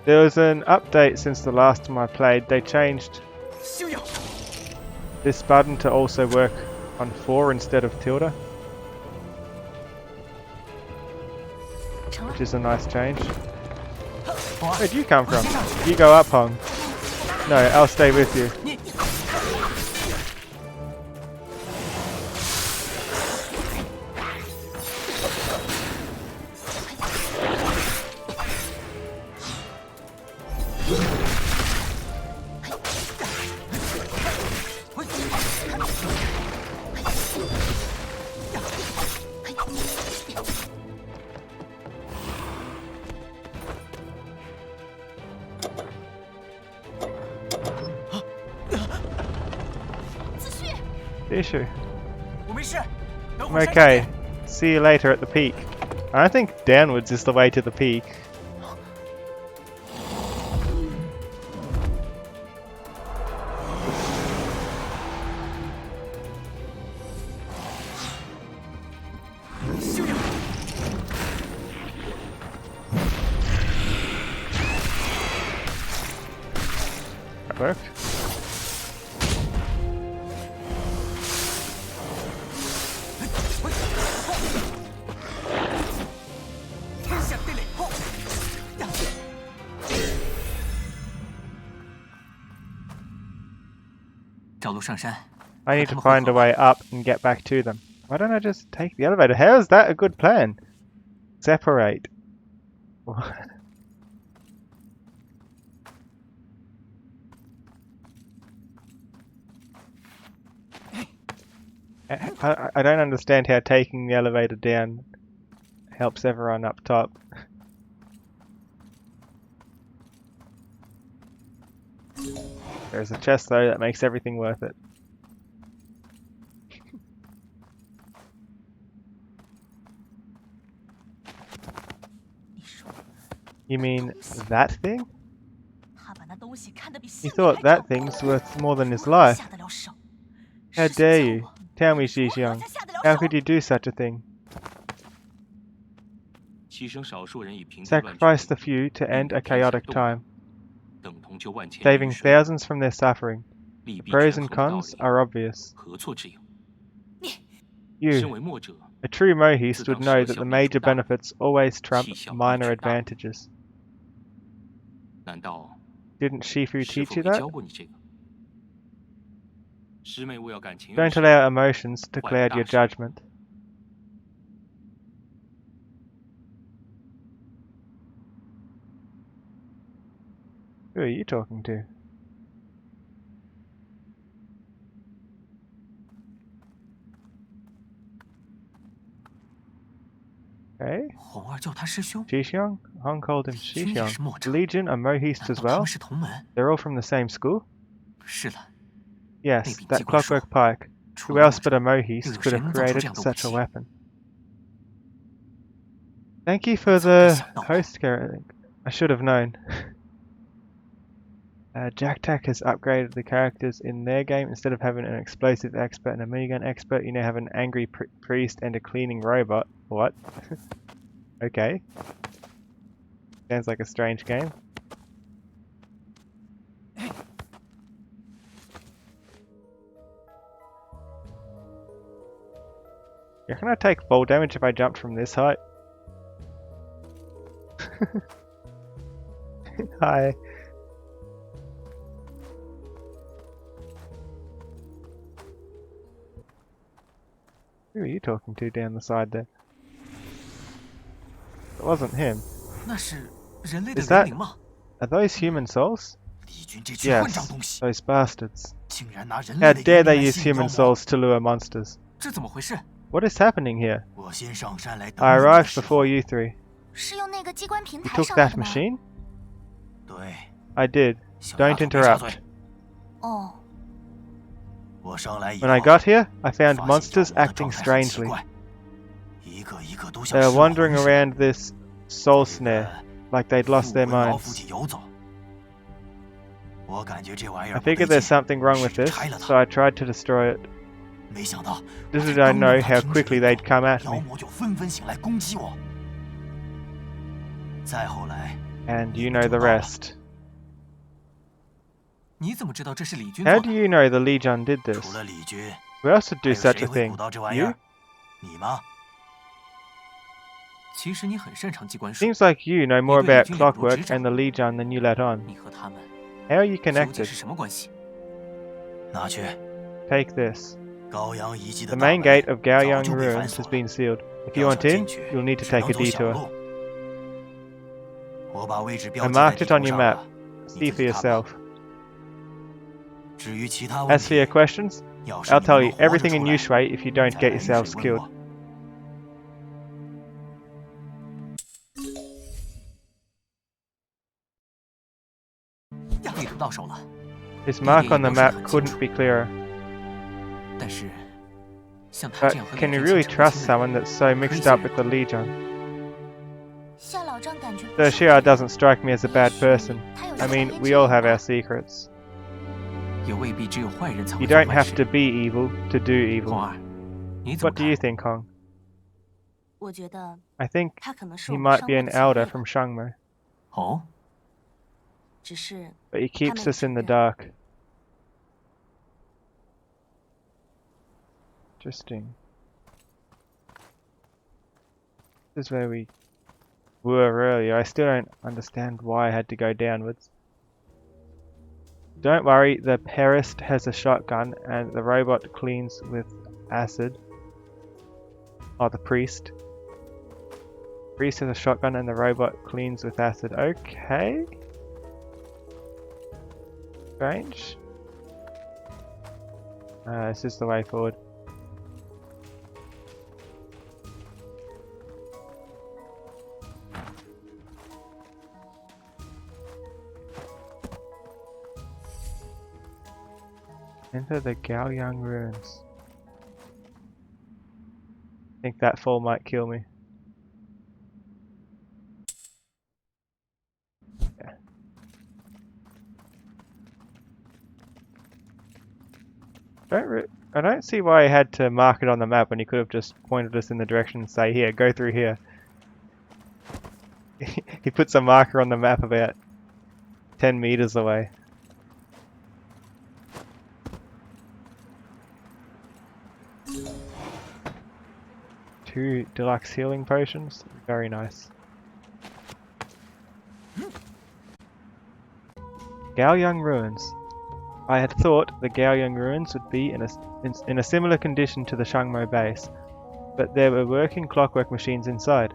There was an update since the last time I played. They changed this button to also work on 4 instead of tilde, which is a nice change. Where'd you come from? You go up, Hong. No, I'll stay with you. Issue. I'm okay. See you later at the peak. I think downwards is the way to the peak. That worked. I need to find a way up and get back to them. Why don't I just take the elevator? How is that a good plan? Separate. I don't understand how taking the elevator down helps everyone up top. There's a chest though that makes everything worth it. You mean that thing? He thought that thing's worth more than his life. How dare you? Tell me, Xi-Xiang. How could you do such a thing? Sacrifice the few to end a chaotic time, saving thousands from their suffering. The pros and cons are obvious. You, a true Mohist, would know that the major benefits always trump minor advantages. Didn't Shifu teach you that? Don't allow emotions to cloud your judgment. Who are you talking to? Okay. Xi-Xiang? Hong called him Xi-Xiang. The Legion are Mohists as well? They're all from the same school? Yes, that clockwork pike. Who else but a Mohist could have created such a weapon? Thank you for the host character. I should have known. JackTack has upgraded the characters in their game. Instead of having an explosive expert and a minigun expert, you now have an angry priest and a cleaning robot. What? Okay. Sounds like a strange game. You reckon I take fall damage if I jumped from this height? Hi. Who are you talking to down the side there? It wasn't him. Is that... Are those human souls? Yes, those bastards. How dare they use human souls to lure monsters? What is happening here? I arrived before you three. You took that machine? I did. Don't interrupt. When I got here, I found monsters acting strangely. They were wandering around this soul snare, like they'd lost their minds. I figured there's something wrong with this, so I tried to destroy it. Little did I know how quickly they'd come at me. And you know the rest. How do you know the Li Jun did this? Who else would do such a thing? You? Seems like you know more about clockwork and the Li Jun than you let on. How are you connected? Take this. The main gate of Gaoyang ruins has been sealed. If you want in, you'll need to take a detour. I marked it on your map. See for yourself. As for your questions, I'll tell you everything in Yushui if you don't get yourselves killed. His mark on the map couldn't be clearer. But can you really trust someone that's so mixed up with the Li Jun? Sir Xia doesn't strike me as a bad person. I mean, we all have our secrets. You don't have to be evil to do evil. What do you think, Hong? I think he might be an elder from Shangmo. But he keeps us in the dark. Interesting. This is where we were earlier. I still don't understand why I had to go downwards. Don't worry, the Perist has a shotgun and the robot cleans with acid. Oh, the priest. The priest has a shotgun and the robot cleans with acid. Okay. Strange. This is the way forward. Enter the Gaoyang ruins. I think that fall might kill me. Yeah. I don't see why he had to mark it on the map when he could have just pointed us in the direction and say, here, go through here. He puts a marker on the map about 10 meters away. 2 deluxe healing potions. Very nice. Gaoyang ruins. I had thought the Gaoyang ruins would be in a similar condition to the Shangmo base, but there were working clockwork machines inside.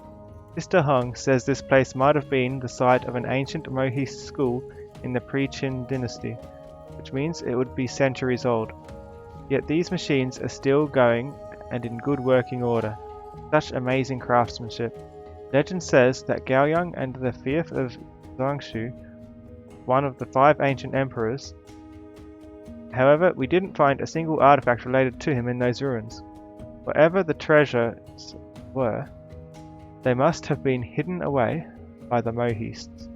Mr. Hong says this place might have been the site of an ancient Mohist school in the pre-Qin dynasty, which means it would be centuries old. Yet these machines are still going and in good working order. Such amazing craftsmanship. Legend says that Gaoyang and the 5th of Zangshu, one of the 5 ancient emperors. However, we didn't find a single artifact related to him in those ruins. Wherever the treasures were, they must have been hidden away by the Mohists.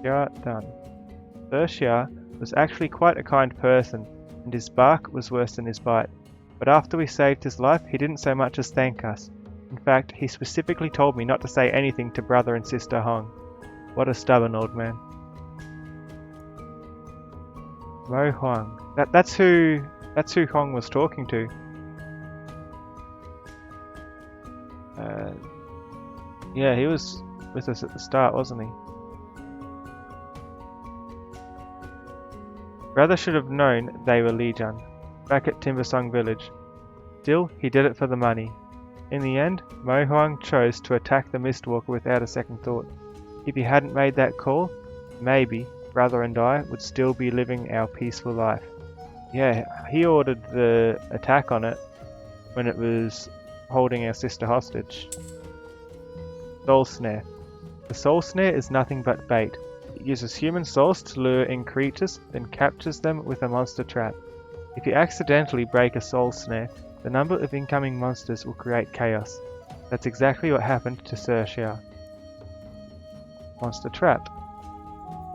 Xia done. Sir Xia was actually quite a kind person, and his bark was worse than his bite. But after we saved his life, he didn't so much as thank us. In fact, he specifically told me not to say anything to brother and sister Hong. What a stubborn old man. Mo Huang. That's who Hong was talking to. Yeah, he was with us at the start, wasn't he? Brother should have known they were Li Jun, back at Timbersong village. Still, he did it for the money. In the end, Mo Huang chose to attack the Mistwalker without a second thought. If he hadn't made that call, maybe brother and I would still be living our peaceful life. Yeah, he ordered the attack on it when it was holding our sister hostage. Soul Snare. The Soul Snare is nothing but bait. It uses human souls to lure in creatures, then captures them with a monster trap. If you accidentally break a Soul Snare, the number of incoming monsters will create chaos. That's exactly what happened to Sir Xia. Monster Trap.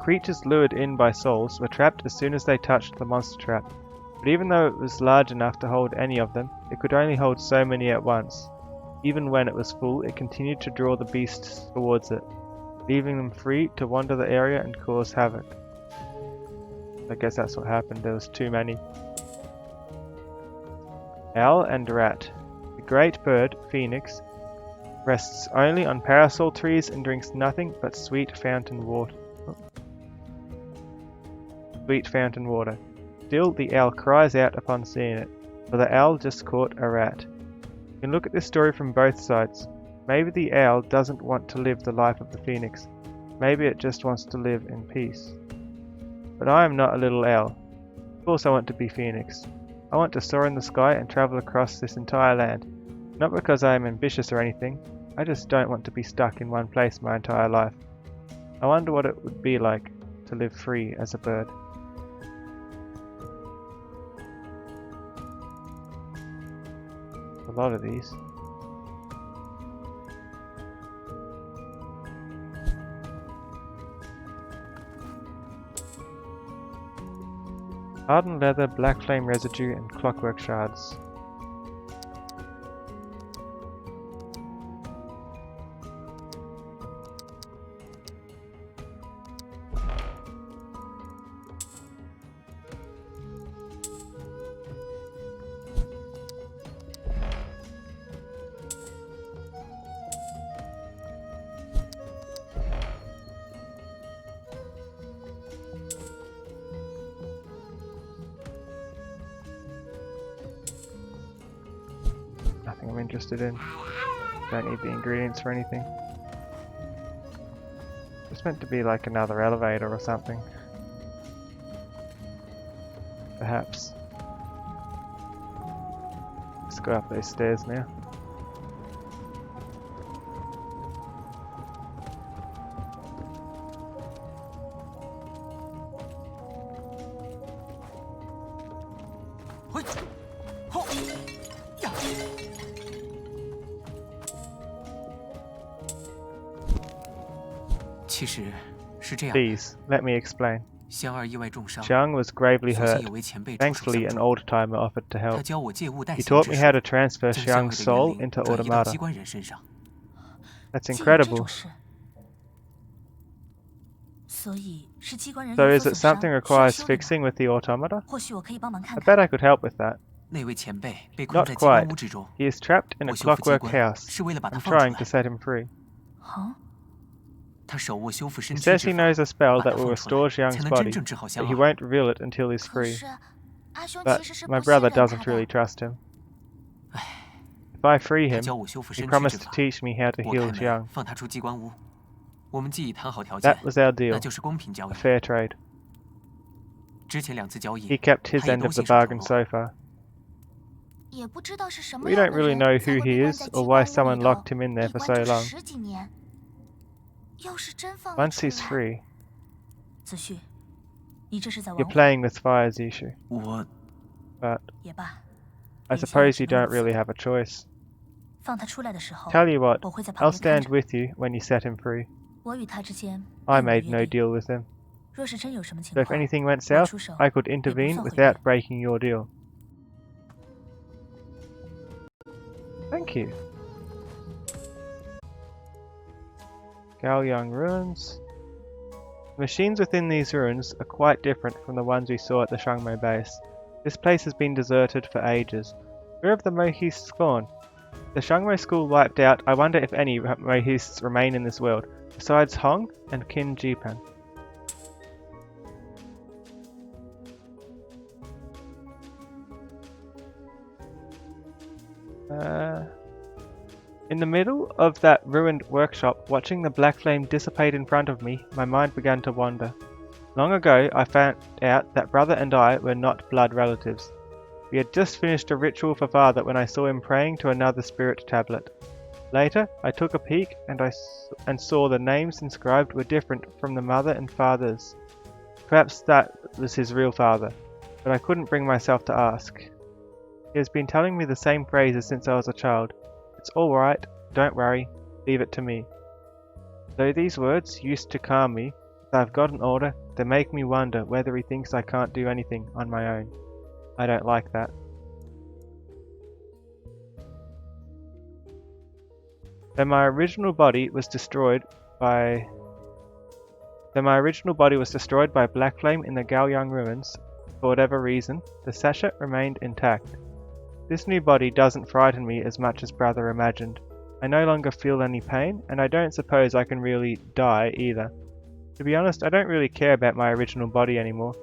Creatures lured in by souls were trapped as soon as they touched the monster trap, but even though it was large enough to hold any of them, it could only hold so many at once. Even when it was full, it continued to draw the beasts towards it, leaving them free to wander the area and cause havoc. I guess that's what happened, there was too many. Owl and rat. The great bird, phoenix, rests only on parasol trees and drinks nothing but sweet fountain water. Still, the owl cries out upon seeing it, for the owl just caught a rat. You can look at this story from both sides. Maybe the owl doesn't want to live the life of the phoenix. Maybe it just wants to live in peace. But I am not a little owl. Of course I want to be phoenix. I want to soar in the sky and travel across this entire land. Not because I am ambitious or anything. I just don't want to be stuck in one place my entire life. I wonder what it would be like to live free as a bird. A lot of these. Hardened leather, black flame residue, and clockwork shards. Nothing I'm interested in. Don't need the ingredients for anything. It's meant to be like another elevator or something. Perhaps. Let's go up those stairs now. Please, let me explain. Xiang was gravely hurt. Thankfully, an old-timer offered to help. He taught me how to transfer Xiang's soul into automata. That's incredible. So is it something requires fixing with the automata? I bet I could help with that. Not quite. He is trapped in a clockwork house. I'm trying to set him free. He says he knows a spell that will restore Xiang's body, but he won't reveal it until he's free. But my brother doesn't really trust him. If I free him, he promised to teach me how to heal Xiang. That was our deal, a fair trade. He kept his end of the bargain so far. We don't really know who he is or why someone locked him in there for so long. Once he's free... You're playing with fire, Zishu. But I suppose you don't really have a choice. Tell you what, I'll stand with you when you set him free. I made no deal with him. So if anything went south, I could intervene without breaking your deal. Thank you. Gaoyang Ruins. The machines within these ruins are quite different from the ones we saw at the Shangmei base. This place has been deserted for ages. Where have the Mohists gone? The Shangmei school wiped out. I wonder if any Mohists remain in this world, besides Hong and Qin Jipan. In the middle of that ruined workshop, watching the black flame dissipate in front of me, my mind began to wander. Long ago, I found out that brother and I were not blood relatives. We had just finished a ritual for father when I saw him praying to another spirit tablet. Later, I took a peek and saw the names inscribed were different from the mother and father's. Perhaps that was his real father, but I couldn't bring myself to ask. He has been telling me the same phrases since I was a child. It's all right, don't worry, leave it to me. Though these words used to calm me, as I've gotten older, they make me wonder whether he thinks I can't do anything on my own. I don't like that. Though my original body was destroyed by Black Flame in the Gaoyang ruins, for whatever reason, the sachet remained intact. This new body doesn't frighten me as much as Brother imagined. I no longer feel any pain, and I don't suppose I can really die either. To be honest, I don't really care about my original body anymore.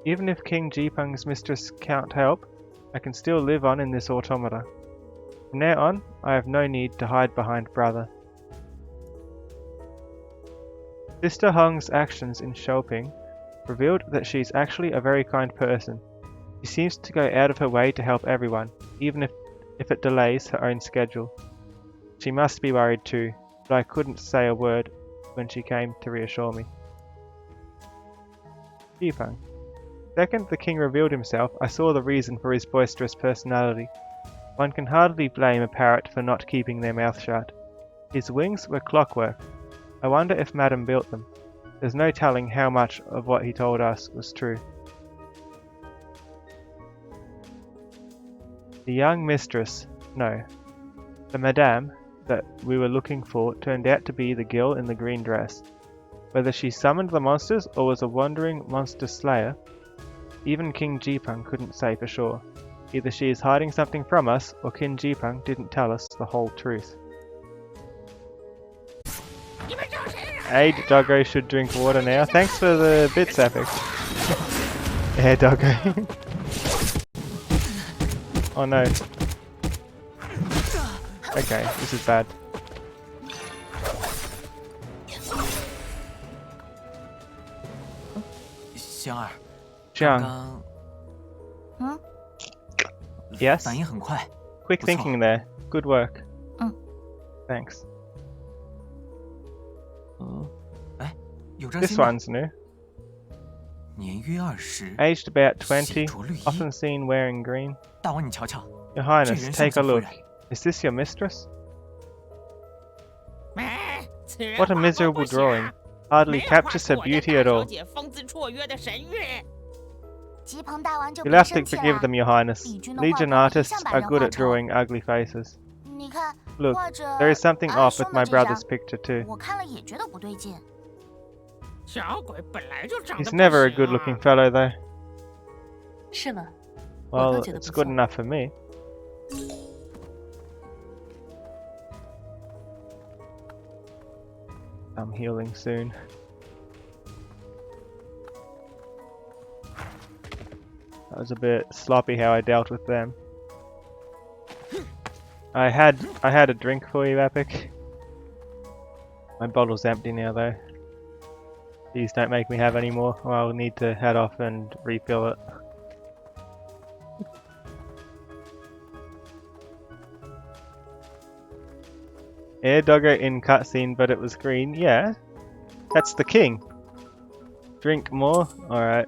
Even if King Jipeng's mistress can't help, I can still live on in this automata. From now on, I have no need to hide behind Brother. Sister Hong's actions in shopping revealed that she's actually a very kind person. She seems to go out of her way to help everyone, even if it delays her own schedule. She must be worried too, but I couldn't say a word when she came to reassure me. Jipeng. The second the king revealed himself, I saw the reason for his boisterous personality. One can hardly blame a parrot for not keeping their mouth shut. His wings were clockwork. I wonder if Madame built them. There's no telling how much of what he told us was true. The young mistress, no. The madame that we were looking for turned out to be the girl in the green dress. Whether she summoned the monsters or was a wandering monster slayer, even King Jipeng couldn't say for sure. Either she is hiding something from us, or King Jipeng didn't tell us the whole truth. Aid Doggo should drink water now. Thanks for the bits, Epic. Yeah, Doggo. Oh no. Okay, this is bad. Xiang. Yes? Quick thinking there. Good work. Thanks. This one's new. Aged about 20, often seen wearing green. Your Highness, take a look. Is this your mistress? What a miserable drawing. Hardly captures her beauty at all. You'll have to forgive them, Your Highness. Legion artists are good at drawing ugly faces. Look, there is something off with my brother's picture too. He's never a good-looking fellow, though. Well, it's good enough for me. I'm healing soon. That was a bit sloppy how I dealt with them. I had a drink for you, Epic. My bottle's empty now, though. Please don't make me have any more, or I'll need to head off and refill it. Air Doggo in cutscene, but it was green. Yeah, that's the king. Drink more? Alright.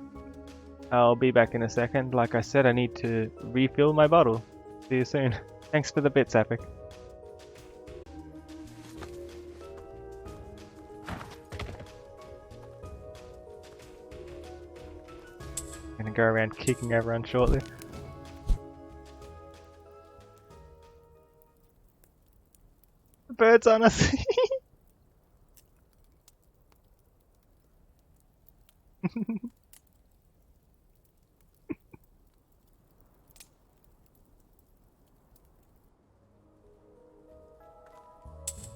I'll be back in a second. Like I said, I need to refill my bottle. See you soon. Thanks for the bits, Epic. I'm gonna go around kicking everyone shortly. The bird's on us!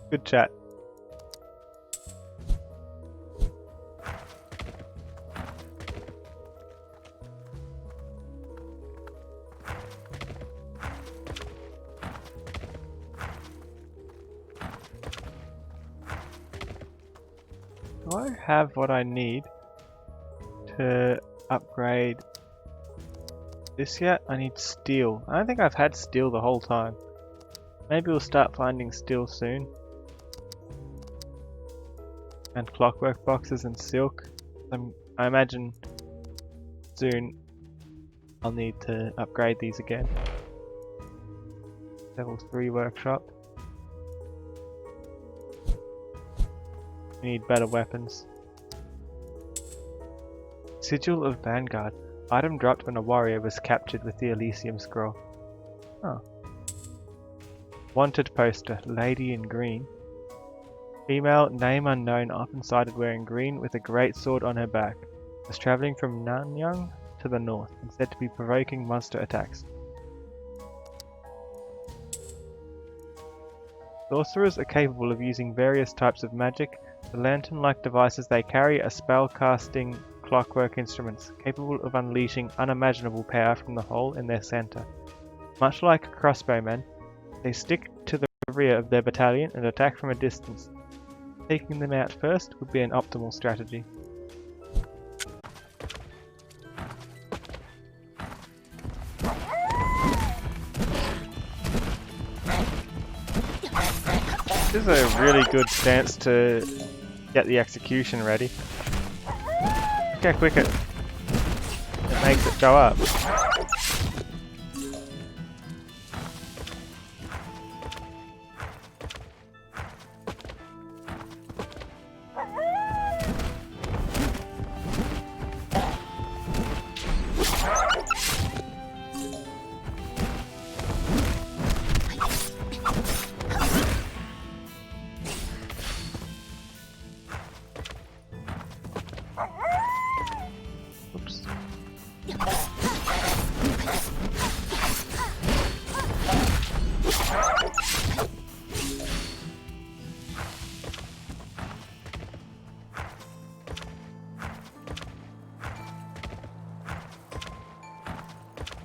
Good chat. Do I have what I need to upgrade this yet? I need steel. I don't think I've had steel the whole time. Maybe we'll start finding steel soon. And clockwork boxes and silk. I imagine soon I'll need to upgrade these again. Level 3 workshop. We need better weapons. Sigil of Vanguard. Item dropped when a warrior was captured with the Elysium Scroll. Oh. Wanted poster, lady in green. Female, name unknown, often sighted wearing green with a great sword on her back. Was travelling from Nanyang to the north and said to be provoking monster attacks. Sorcerers are capable of using various types of magic. The lantern-like devices they carry are spell-casting clockwork instruments, capable of unleashing unimaginable power from the hole in their center. Much like crossbowmen, they stick to the rear of their battalion and attack from a distance. Taking them out first would be an optimal strategy. This is a really good stance to get the execution ready. Look how quick it makes it go up.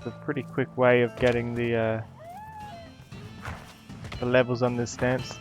A pretty quick way of getting the levels on this stance.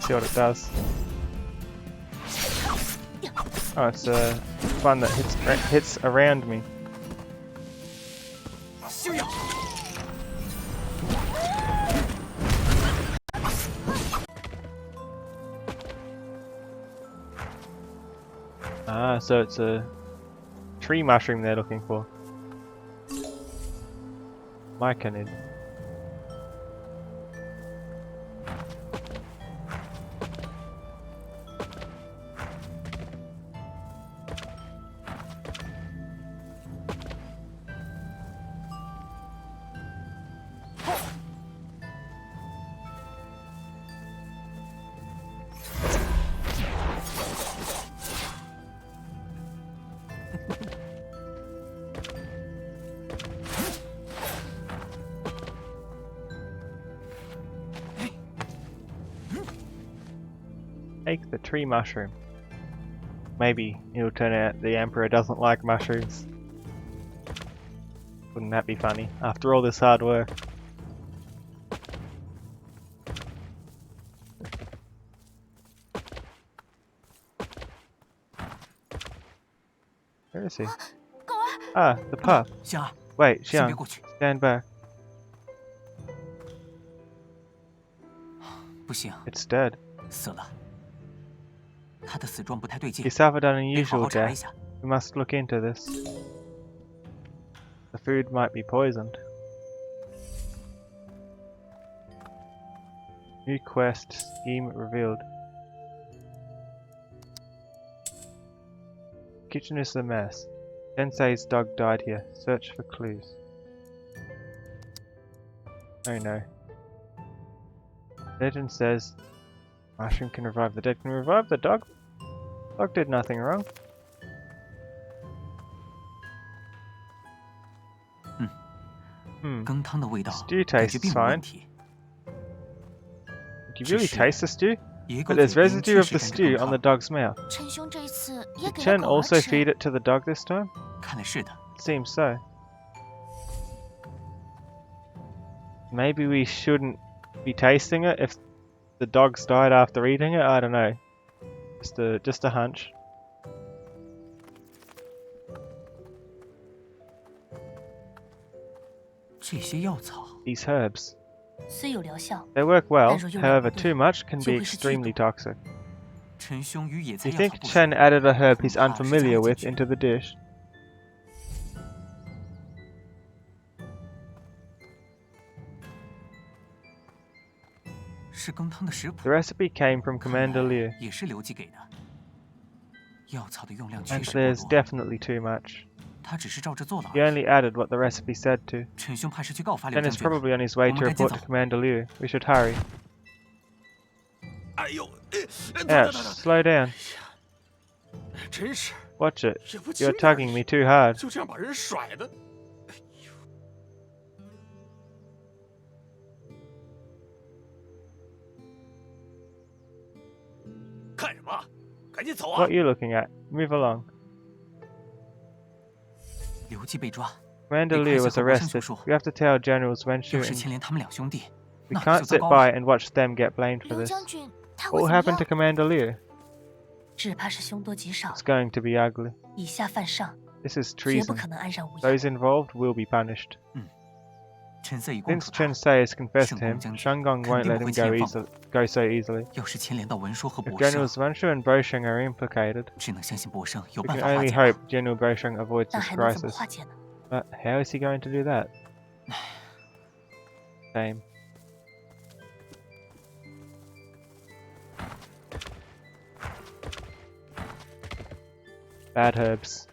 See what it does. Oh, it's one that hits around me. Ah, so it's a tree mushroom they're looking for. Myconid. Take the tree mushroom. Maybe it'll turn out the Emperor doesn't like mushrooms. Wouldn't that be funny? After all this hard work. Where is he? Ah, the pup. Wait, Xiang, stand back. It's dead. He suffered an unusual death. We must look into this. The food might be poisoned. New quest, scheme revealed. Kitchen is a mess. Sensei's dog died here. Search for clues. Oh no. Legend says mushroom can revive the dead. Can revive the dog? Dog did nothing wrong. Stew tastes fine. Did you really taste the stew? But there's residue of the stew on the dog's mouth. Did Chen also feed it to the dog this time? It seems so. Maybe we shouldn't be tasting it if the dogs died after eating it? I don't know. Just a hunch. These herbs. 虽有疗效， They work well, 但若用量不 however 对， too much can 就 be 会是剧 extremely 毒。 toxic. 陈兄与野 Do 菜 you 药 think 草不熟， Chen added a herb he's 恐怕是加 unfamiliar 了 with 进去。 into the dish? 是羹汤的食谱， The recipe came from 看来 Commander Liu, 也是刘季给的。药草的用量确 and 实 there's 过多， definitely too much. 他只是照着做了 He 而已。 only added what the recipe said to. 陈兄怕是去告发刘 Chen 将 is 军了， probably on his way 我 to 们赶紧 report 走 to。Commander Liu. We should hurry. 哎呦， Ouch, slow down. 真是 Watch it. 也不轻 You're 点 tugging me too hard. 就这样把人甩的。看什么？赶紧走啊！ What are you looking at? Move along. 刘季被抓， Commander 得快 Liu 些 was 和国生 arrested. 求助。 We have to tell General 要是 Xuan-Yuan. 牵连他们两兄弟， We 那可 can't 就糟 sit 糕 by 了。 and watch them get blamed for 刘 this. 将军，他 What 会 will 怎么 happen to 样？ Commander Liu? 只怕是凶多吉少， It's going to be ugly. 以下犯上， This is 绝不 treason. 可能安然无恙。 Those involved will be punished. 陈色已供 Since 出他 Chen，Sei has confessed to 圣 him, 公将军 Shanggong 肯 won't 定 let 不 him 会 go 轻易放过。 go so easily. 要是牵连到文说和 If 博胜， Generals Wanshu and Bosheng are implicated, 只能相信博胜有 we 办 can 法化 only 解 hope 了。 General Bosheng avoids 那 this 还能怎么 crisis. 化解呢？ But how is he going to do that? Same. Bad herbs.